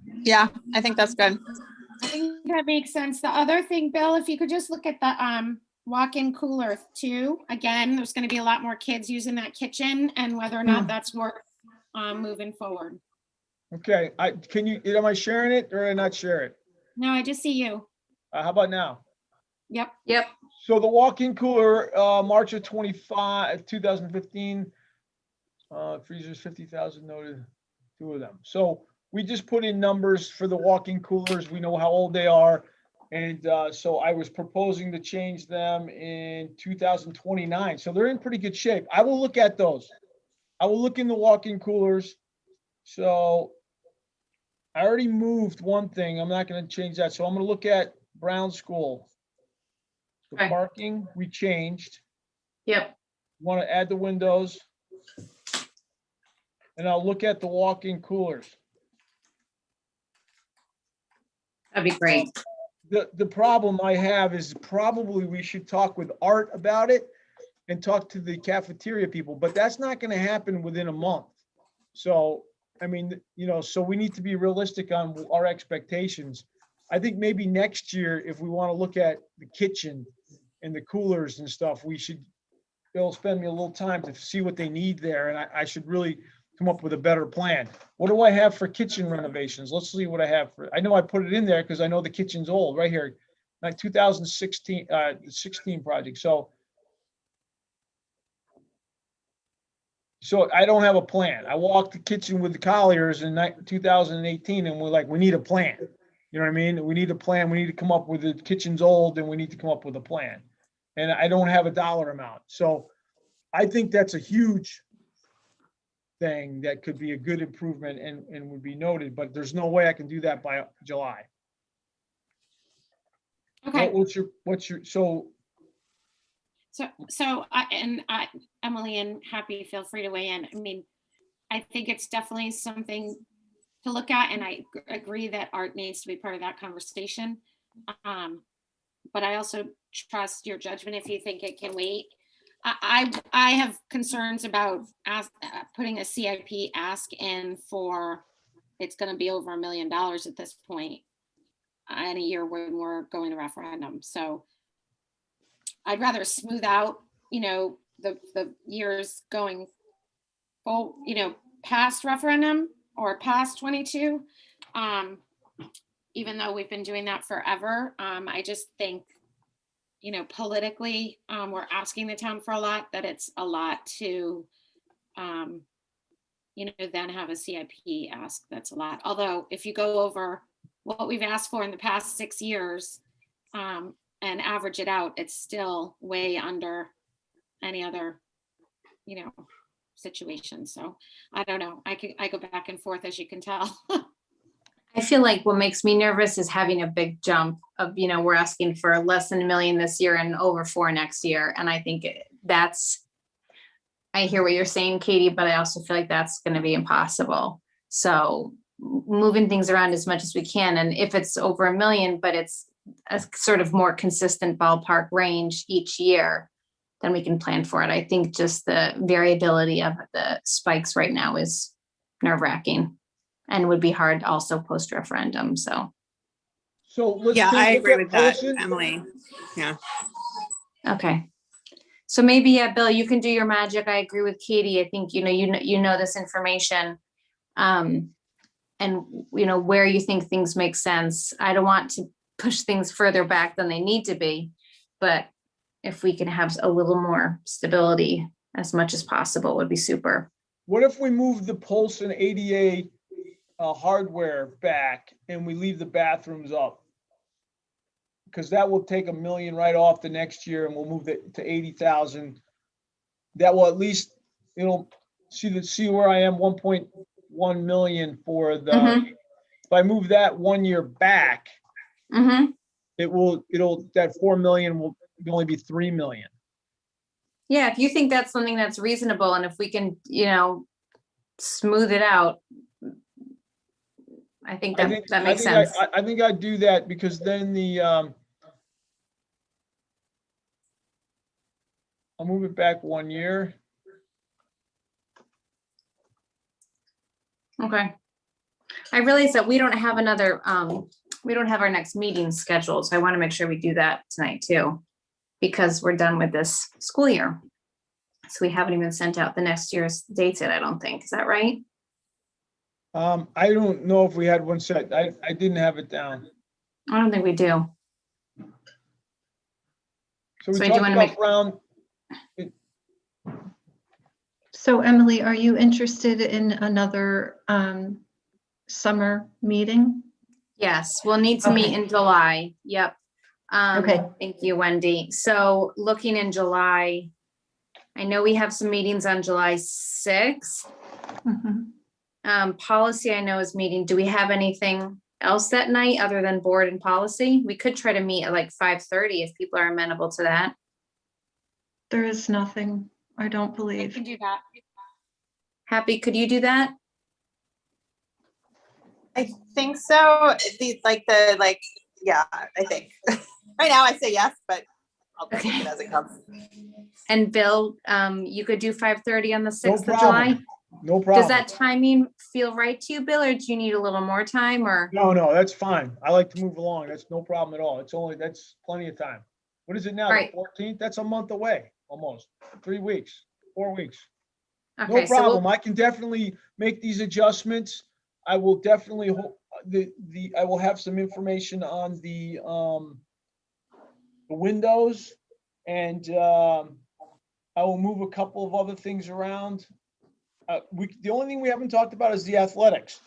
Yeah, I think that's good. I think that makes sense. The other thing, Bill, if you could just look at the walk-in cooler too. Again, there's gonna be a lot more kids using that kitchen and whether or not that's worth moving forward. Okay, am I sharing it or am I not share it? No, I just see you. How about now? Yep. Yep. So the walk-in cooler, March of 2015, freezers 50,000 noted, 2 of them. So we just put in numbers for the walk-in coolers. We know how old they are. And so I was proposing to change them in 2029. So they're in pretty good shape. I will look at those. I will look in the walk-in coolers. So I already moved one thing. I'm not going to change that. So I'm going to look at Brown School. The Okay. parking, we changed. Yep. Want to add the windows. And I'll look at the walk-in coolers. That'd be great. The problem I have is probably we should talk with Art about it and talk to the cafeteria people, but that's not going to happen within a month. So, I mean, so we need to be realistic on our expectations. I think maybe next year, if we want to look at the kitchen and the coolers and stuff, they'll spend me a little time to see what they need there. And I should really come up with a better plan. What do I have for kitchen renovations? Let's see what I have I know I put it in there because I know the kitchen's old right here, like 2016, 16 project. So I don't have a plan. I walked the kitchen with the Colliers in 2018 and we're like, we need a plan. You know what I mean? We need a plan. We need to come up with the kitchen's old and we need to come up with a plan. And I don't have a dollar amount. So I think that's a huge thing that could be a good improvement and would be noted, but there's no way I can do that by July. Okay. Emily and Happy, feel free to weigh in. I mean, I think it's definitely something to look at, and I agree that Art needs to be part of that conversation. But I also trust your judgment if you think it can wait. I have concerns about putting a CIP ask in for, it's going to be over $1 million at this point in a year when we're going to referendum. So I'd rather smooth out, the years going, past referendum or past 22. Even though we've been doing that forever, I just think, politically, we're asking the town for a lot, that it's a lot to, then have a CIP ask. That's a lot. Although if you go over what we've asked for in the past 6 years, and average it out, it's still way under any other, situation. So I don't know. I go back and forth, as you can tell. I feel like what makes me nervous is having a big jump of, we're asking for less than $1 million this year and over 4 next year. And I think I hear what you're saying, Katie, but I also feel like that's going to be impossible. So moving things around as much as we can. And if it's over $1 million, but it's a sort of more consistent ballpark range each year, then we can plan for it. I think just the variability of the spikes right now is nerve-wracking and would be hard also post-referendum. So let's Yeah, I look agree at with that, Polson. Emily. Yeah. okay. So maybe, Bill, you can do your magic. I agree with Katie. I think, you know this information. And where you think things make sense. I don't want to push things further back than they need to be, but if we can have a little more stability as much as possible would be super. What if we move the Polson ADA hardware back and we leave the bathrooms up? Because that will take $1 million right off the next year and we'll move it to 80,000. That will at least, it'll see where I am, 1.1 million for the, Mhm. if I move that 1 year back, Mm-hmm. that 4 million will only be 3 million. Yeah, if you think that's something that's reasonable and if we can, smooth it out, I think that makes sense. I think I'd do that because then I'll move it back 1 year. Okay. I realize that we don't have we don't have our next meeting scheduled, so I want to make sure we do that tonight too, because we're done with this school year. So we haven't even sent out the next year's dates yet, I don't think. Is that right? I don't know if we had one set. I didn't have it down. I don't think we do. So we So I do talked wanna about make- Brown. So Emily, are you interested in another summer meeting? Yes, we'll need to meet Okay. in July. Yep. Okay. Thank you, Wendy. So looking in July, I know we have some meetings on July 6th. Mhm. Policy I know is meeting. Do we have anything else that night other than board and policy? We could try to meet at like 5:30 if people are amenable to that. There is nothing, I don't I believe. can do that. Happy, could you do that? I think so. Yeah, I think. Right now I say yes, but I'll take Okay. it as it comes. And Bill, you could do 5:30 on the 6th of problem. July? No Does problem. that timing feel right to you, Bill, or do you need a little more time or? No, that's fine. I like to move along. That's no problem at all. That's plenty of time. What is it now? The Right. 14th? That's a month away, almost. 3 weeks, 4 weeks. No Okay, so problem. I can definitely make these adjustments. I will definitely I will have some information on the windows and I will move a couple of other things around. The only thing we haven't talked about is the athletics.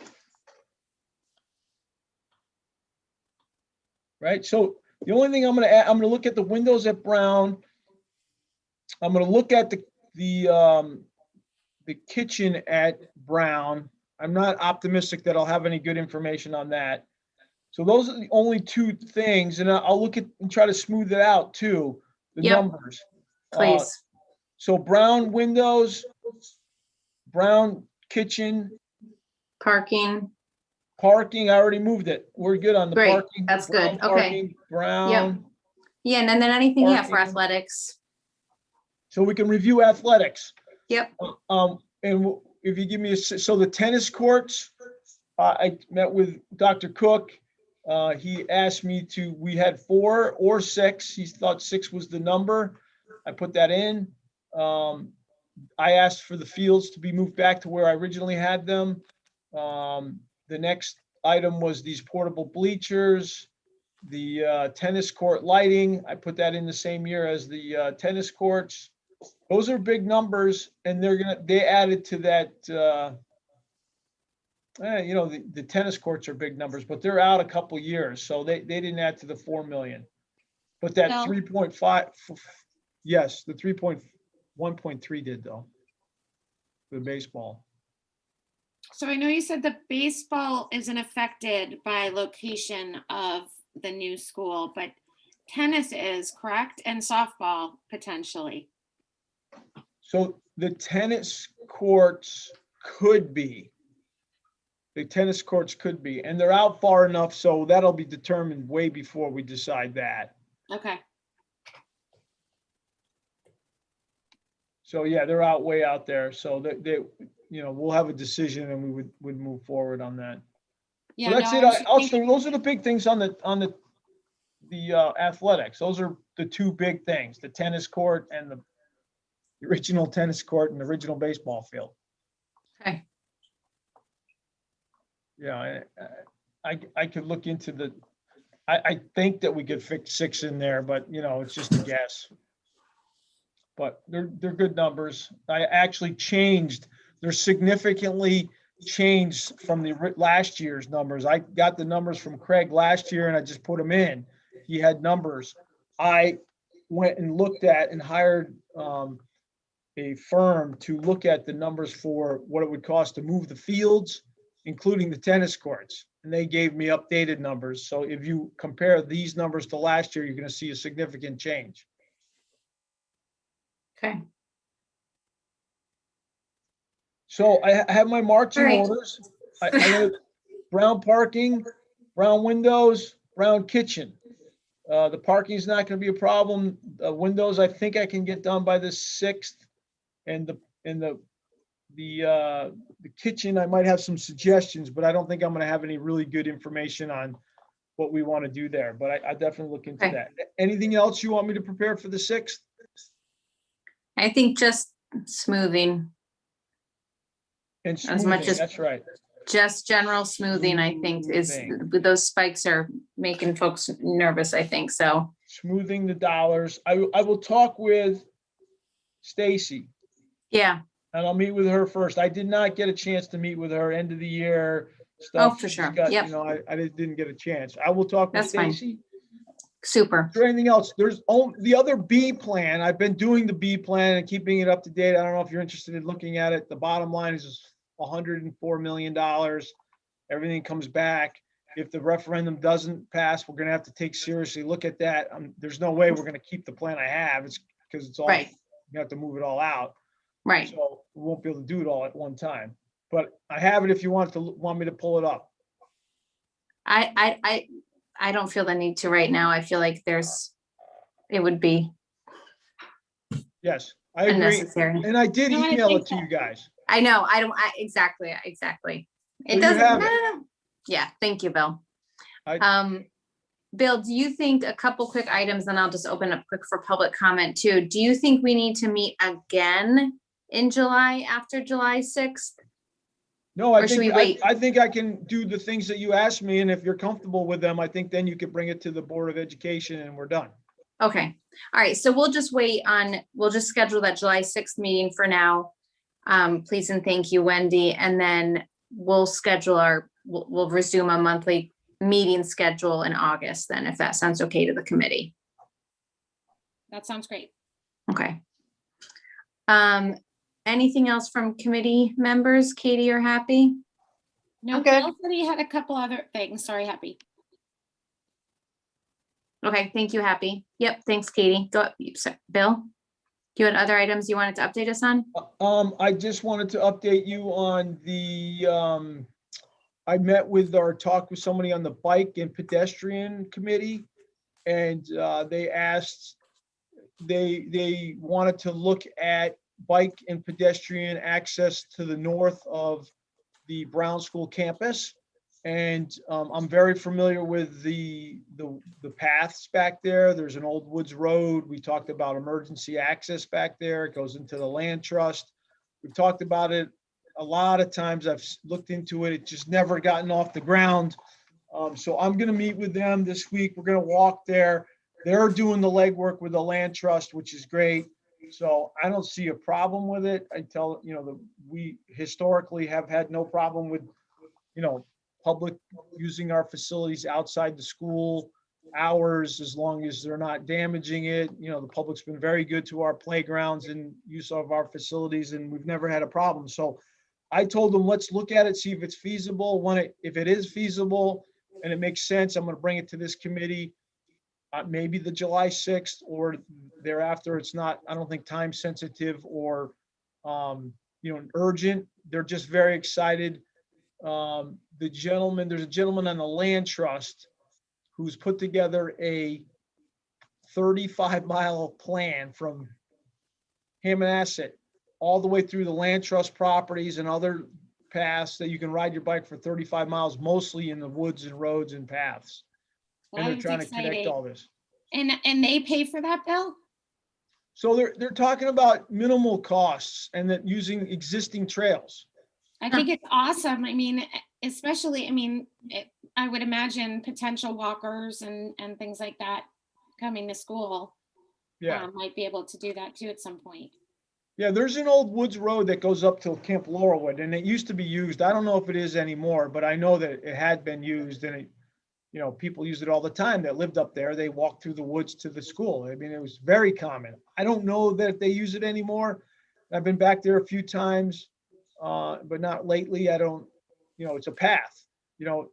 Right? So the only thing I'm gonna look at the windows at Brown. I'm gonna look at the kitchen at Brown. I'm not optimistic that I'll have any good information on that. So those are the only two things, and I'll look at and try to smooth it out too, the Yep. numbers. please. So Brown windows, Brown kitchen, Parking, parking, I already moved it. We're good on the Great, parking. that's Brown good, okay. parking, Brown, yeah, and then anything, yeah, for Parking. athletics. so we can review athletics. Yep, And if you give me so the tennis courts, I met with Dr. Cook. He asked me we had 4 or 6. He thought 6 was the number. I put that in. I asked for the fields to be moved back to where I originally had them. The next item was these portable bleachers, the tennis court lighting. I put that in the same year as the tennis courts. Those are big numbers, and they added to that. The tennis courts are big numbers, but they're out a couple years, so they didn't add to the 4 million. But that No. 3.5, yes, the 1.3 did though. The baseball. So I know you said the baseball isn't affected by location of the new school, but tennis is, correct? And softball potentially. So the tennis courts could be. The tennis courts could be, and they're out far enough, so that'll be determined way before we decide that. Okay. So yeah, they're way out there. So we'll have a decision and we would move forward on that. Yeah, So that's no, it. I was just Also, thinking- those are the big things on the athletics. Those are the two big things, the tennis court and the original tennis court and the original baseball field. okay, Yeah, I could look into I think that we could fit 6 in there, but it's just a guess. but they're good numbers. I actually changed, they're significantly changed from the last year's numbers. I got the numbers from Craig last year and I just put them in. He had numbers. I went and looked at and hired a firm to look at the numbers for what it would cost to move the fields, including the tennis courts. And they gave me updated numbers. So if you compare these numbers to last year, you're going to see a significant change. Okay. So I have my marching All right. orders. I have brown parking, brown windows, brown kitchen. The parking is not going to be a problem. Windows, I think I can get done by the 6th. And the kitchen, I might have some suggestions, but I don't think I'm going to have any really good information on what we want to do there. But I definitely look into Okay. that. Anything else you want me to prepare for the 6th? I think just smoothing, And As much smoothing, as- that's right. just general smoothing, I think is, Smoothing. those spikes are making folks nervous, I think, so. Smoothing the dollars. I will talk with Stacy. Yeah, And I'll meet with her first. I did not get a chance to meet with her end of the year stuff. for She's sure. got, Yep. you know, I didn't get a chance. I will talk with That's fine. Stacy. super. Is there anything else? There's the other B plan. I've been doing the B plan and keeping it up to date. I don't know if you're interested in looking at it. The bottom line is $104 million. Everything comes back. If the referendum doesn't pass, we're gonna have to take seriously look at that. There's no way we're gonna keep the plan I have. It's because it's all, Right, you have to move it all out. right. So we won't be able to do it all at one time. But I have it if you want me to pull it up. I don't feel the need to right now. I feel like it would be Yes, I agree. unnecessary. And I did No, I email think it to you guys. I know, exactly. So It you doesn't, have no, it. no, no. Yeah, thank you, Bill. I- Bill, do you think, a couple quick items, and I'll just open up quick for public comment too. Do you think we need to meet again in July after July 6th? No, I Or should think, we wait? I think I can do the things that you asked me, and if you're comfortable with them, I think then you could bring it to the Board of Education and we're done. Okay, all right, so we'll just we'll just schedule that July 6th meeting for now. Please and thank you, Wendy, and then we'll schedule we'll resume a monthly meeting schedule in August then, if that sounds okay to the committee. That sounds great. Okay. Anything else from committee members? Katie, you're happy? No, I'm good. Bill said he had a couple other things. Sorry, Happy. Okay, thank you, happy. Yep, thanks, Katie. Bill? You had other items you wanted to update us on? I just wanted to update you on I met with or talked with somebody on the bike and pedestrian committee. And they wanted to look at bike and pedestrian access to the north of the Brown School campus. And I'm very familiar with the paths back there. There's an old woods road. We talked about emergency access back there. It goes into the land trust. We've talked about it a lot of times. I've looked into it. It just never gotten off the ground. So I'm going to meet with them this week. We're going to walk there. They're doing the legwork with the land trust, which is great. So I don't see a problem with it. We historically have had no problem with, public using our facilities outside the school hours, as long as they're not damaging it. The public's been very good to our playgrounds and use of our facilities, and we've never had a problem. So I told them, let's look at it, see if it's feasible. If it is feasible and it makes sense, I'm going to bring it to this committee. Maybe the July 6th or thereafter. It's not, I don't think, time sensitive or, urgent. They're just very excited. There's a gentleman on the land trust who's put together a 35-mile plan from Hammonasset all the way through the land trust properties and other paths that you can ride your bike for 35 miles, mostly in the woods and roads and paths. And they're That's trying to connect exciting. all this. And they pay for that, Bill? So they're talking about minimal costs and that using existing trails. I think it's awesome. I mean, especially, I would imagine potential walkers and things like that coming to school. Yeah. might be able to do that too at some point. Yeah, there's an old woods road that goes up to Camp Laurelwood, and it used to be used. I don't know if it is anymore, but I know that it had been used, and it, you know, people used it all the time that lived up there. They walked through the woods to the school. I mean, it was very common. I don't know that they use it anymore. I've been back there a few times, but not lately. I don't, you know, it's a path, you know.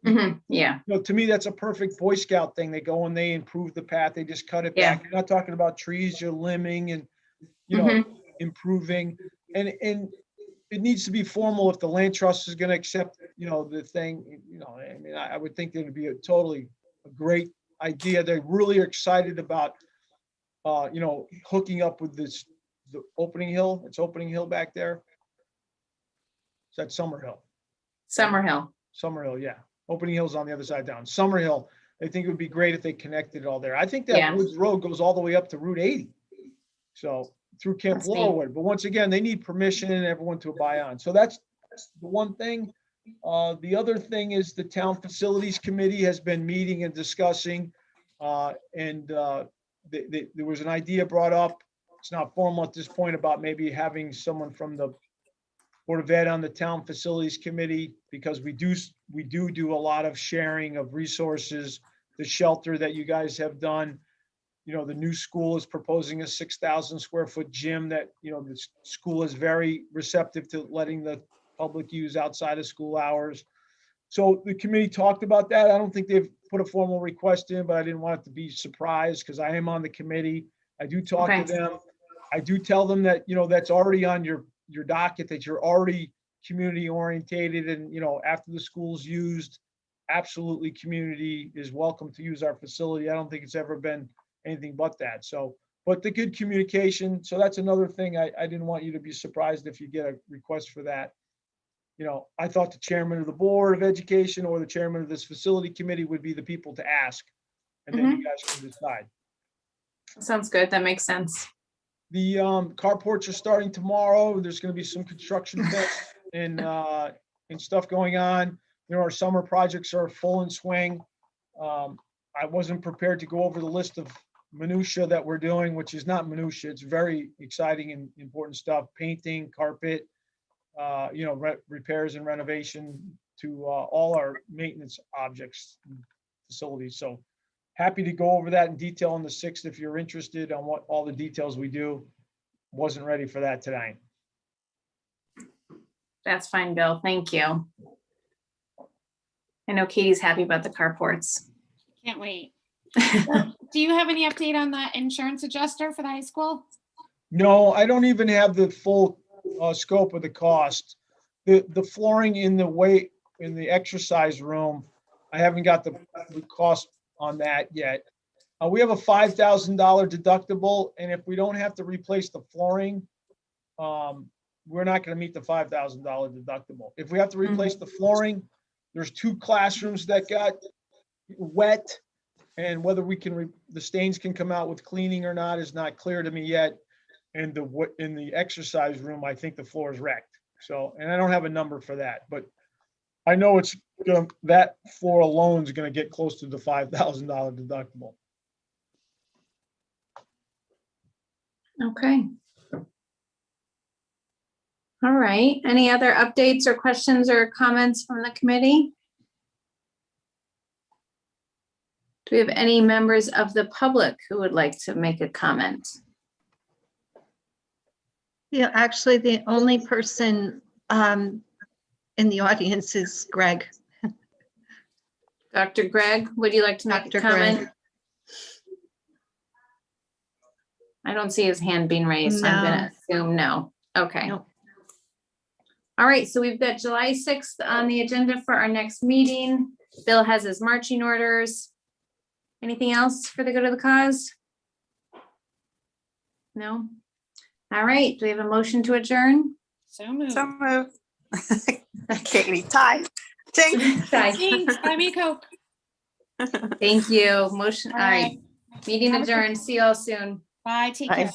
Yeah, You know, to me, that's a perfect Boy Scout thing. They go and they improve the path. They just cut it Yeah. back. You're not talking about trees, you're limbing and, you know, improving. And it needs to be formal if the land trust is going to accept, you know, the thing, you know, I mean, I would think that would be a great idea. They really are excited about, you know, hooking up with the Opening Hill. It's Opening Hill back there. Is that Summerhill? Summerhill. Summerhill, yeah. Opening Hill's on the other side down. Summerhill, I think it would be great if they connected it all there. I think that Yeah. Woods Road goes all the way up to Route 80. So through Camp That's neat. Laurelwood, but once again, they need permission and everyone to abide on. So that's the one thing. The other thing is the Town Facilities Committee has been meeting and discussing. There was an idea brought up. It's not formal at this point about maybe having someone from the Board of Ed on the Town Facilities Committee, because we do a lot of sharing of resources. The shelter that you guys have done, you know, the new school is proposing a 6,000 square foot gym that, you know, the school is very receptive to letting the public use outside of school hours. So the committee talked about that. I don't think they've put a formal request in, but I didn't want it to be surprised because I am on the committee. I do talk to Okay. them. I do tell them that, you know, that's already on your docket, that you're already community orientated, and, you know, after the school's used, absolutely community is welcome to use our facility. I don't think it's ever been anything but that. So, but the good communication. So that's another thing. I didn't want you to be surprised if you get a request for that. You know, I thought the chairman of the Board of Education or the chairman of this facility committee would be the people to ask, and then you guys can decide. Sounds good. That makes sense. The carports are starting tomorrow. There's going to be some construction tests and stuff going on. There are summer projects are full in swing. I wasn't prepared to go over the list of minutia that we're doing, which is not minutia. It's very exciting and important stuff. Painting, carpet, you know, repairs and renovation to all our maintenance objects and facilities. So happy to go over that in detail on the 6th if you're interested on what all the details we do. Wasn't ready for that tonight. That's fine, Bill. Thank you. I know Katie's happy about the carports. Can't wait. Do you have any update on the insurance adjuster for the high school? No, I don't even have the full scope of the cost. The flooring in the exercise room, I haven't got the cost on that yet. We have a $5,000 deductible, and if we don't have to replace the flooring, we're not going to meet the $5,000 deductible. If we have to replace the flooring, there's 2 classrooms that got wet, and whether we can, the stains can come out with cleaning or not is not clear to me yet. And in the exercise room, I think the floor is wrecked. So, and I don't have a number for that, but I know that floor alone is going to get close to the $5,000 deductible. Okay. All right. Any other updates or questions or comments from the committee? Do we have any members of the public who would like to make a comment? Yeah, actually, the only person in the audience is Greg. Dr. Greg, would you like to make a Dr. Greg. comment? I don't see his hand being raised, so I'm gonna assume no. Okay. No. All right, so we've got July 6th on the agenda for our next meeting. Bill has his marching orders. Anything else for the good of the cause? No? All right, do we have a motion to adjourn? So moved. So move. Katie, tie. Ting. Thanks. Buy me a Coke. Thank you. Motion, all right. Meeting Have a good- adjourned. See you all soon. Bye. Take Bye. care.